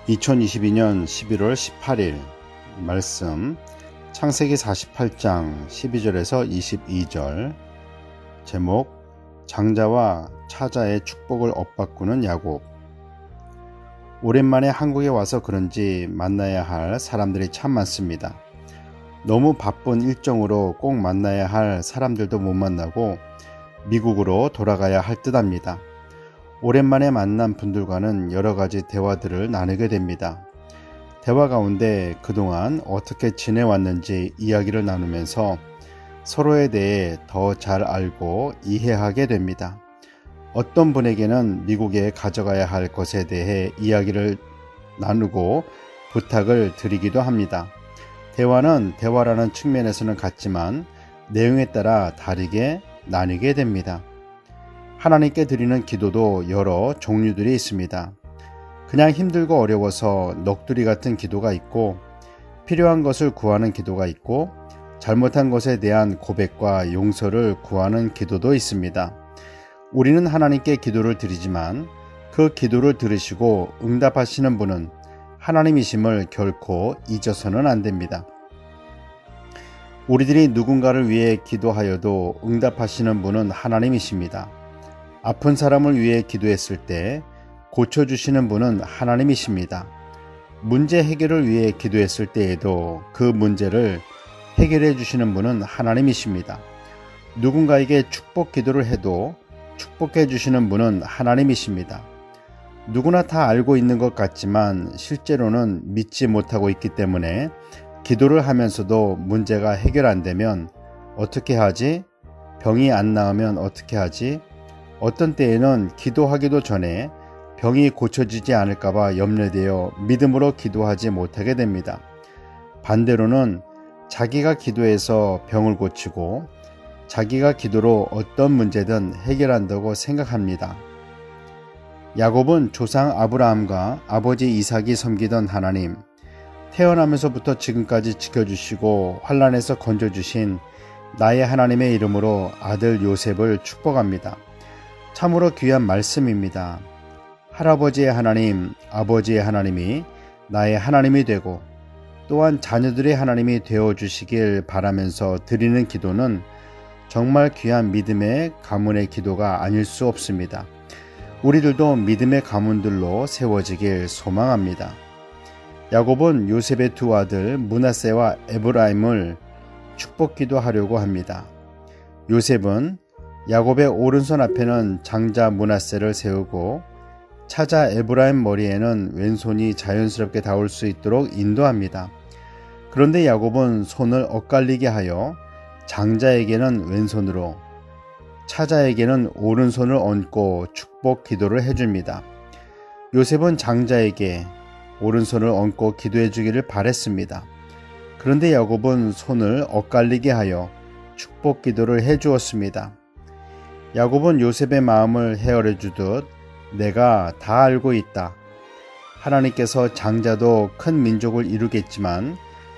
2022년 11월 18일 말씀 창세기 48장 12절에서 22절. 제목 장자와 차자의 축복을 엇바꾸는 야곱. 오랜만에 한국에 와서 그런지 만나야 할 사람들이 참 많습니다. 너무 바쁜 일정으로 꼭 만나야 할 사람들도 못 만나고 미국으로 돌아가야 할 듯합니다. 오랜만에 만난 분들과는 여러 가지 대화들을 나누게 됩니다. 대화 가운데 그동안 어떻게 지내왔는지 이야기를 나누면서 서로에 대해 더 잘 알고 이해하게 됩니다. 어떤 분에게는 미국에 가져가야 할 것에 대해 이야기를 나누고 부탁을 드리기도 합니다. 대화는 대화라는 측면에서는 같지만 내용에 따라 다르게 나뉘게 됩니다. 하나님께 드리는 기도도 여러 종류들이 있습니다. 그냥 힘들고 어려워서 넋두리 같은 기도가 있고, 필요한 것을 구하는 기도가 있고, 잘못한 것에 대한 고백과 용서를 구하는 기도도 있습니다. 우리는 하나님께 기도를 드리지만 그 기도를 들으시고 응답하시는 분은 하나님이심을 결코 잊어서는 안 됩니다. 우리들이 누군가를 위해 기도하여도 응답하시는 분은 하나님이십니다. 아픈 사람을 위해 기도했을 때 고쳐주시는 분은 하나님이십니다. 문제 해결을 위해 기도했을 때에도 그 문제를 해결해 주시는 분은 하나님이십니다. 누군가에게 축복 기도를 해도 축복해 주시는 분은 하나님이십니다. 누구나 다 알고 있는 것 같지만 실제로는 믿지 못하고 있기 때문에 기도를 하면서도 문제가 해결 안 되면 어떻게 하지? 병이 안 나으면 어떻게 하지? 어떤 때에는 기도하기도 전에 병이 고쳐지지 않을까봐 염려되어 믿음으로 기도하지 못하게 됩니다. 반대로는 자기가 기도해서 병을 고치고 자기가 기도로 어떤 문제든 해결한다고 생각합니다. 야곱은 조상 아브라함과 아버지 이삭이 섬기던 하나님, 태어나면서부터 지금까지 지켜주시고 환난에서 건져주신 나의 하나님의 이름으로 아들 요셉을 축복합니다. 참으로 귀한 말씀입니다. 할아버지의 하나님, 아버지의 하나님이 나의 하나님이 되고 또한 자녀들의 하나님이 되어주시길 바라면서 드리는 기도는 정말 귀한 믿음의 가문의 기도가 아닐 수 없습니다. 우리들도 믿음의 가문들로 세워지길 소망합니다. 야곱은 요셉의 두 아들 므낫세와 에브라임을 축복 기도하려고 합니다. 요셉은 야곱의 오른손 앞에는 장자 므낫세를 세우고 차자 에브라임 머리에는 왼손이 자연스럽게 닿을 수 있도록 인도합니다. 그런데 야곱은 손을 엇갈리게 하여 장자에게는 왼손으로, 차자에게는 오른손을 얹고 축복 기도를 해줍니다. 요셉은 장자에게 오른손을 얹고 기도해 주기를 바랬습니다. 그런데 야곱은 손을 엇갈리게 하여 축복 기도를 해 주었습니다. 야곱은 요셉의 마음을 헤아려 주듯 내가 다 알고 있다. 하나님께서 장자도 큰 민족을 이루겠지만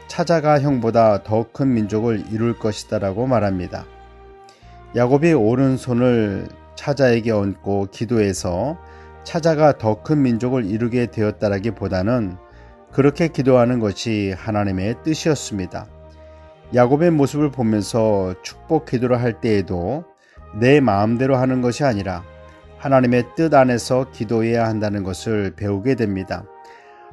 차자가 형보다 더 큰 민족을 이룰 것이다 라고 말합니다. 야곱이 오른손을 차자에게 얹고 기도해서 차자가 더 큰 민족을 이루게 되었다라기보다는 그렇게 기도하는 것이 하나님의 뜻이었습니다. 야곱의 모습을 보면서 축복 기도를 할 때에도 내 마음대로 하는 것이 아니라 하나님의 뜻 안에서 기도해야 한다는 것을 배우게 됩니다.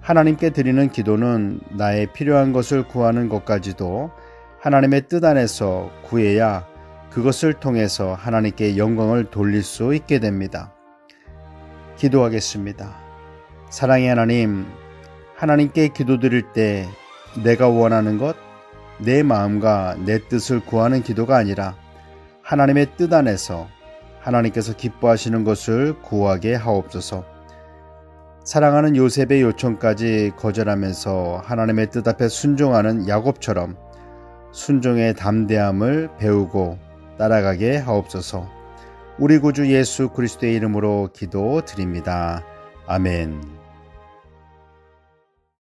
하나님께 드리는 기도는 나의 필요한 것을 구하는 것까지도 하나님의 뜻 안에서 구해야 그것을 통해서 하나님께 영광을 돌릴 수 있게 됩니다. 기도하겠습니다. 사랑의 하나님, 하나님께 기도드릴 때 내가 원하는 것, 내 마음과 내 뜻을 구하는 기도가 아니라 하나님의 뜻 안에서 하나님께서 기뻐하시는 것을 구하게 하옵소서. 사랑하는 요셉의 요청까지 거절하면서 하나님의 뜻 앞에 순종하는 야곱처럼 순종의 담대함을 배우고 따라가게 하옵소서. 우리 구주 예수 그리스도의 이름으로 기도드립니다. 아멘.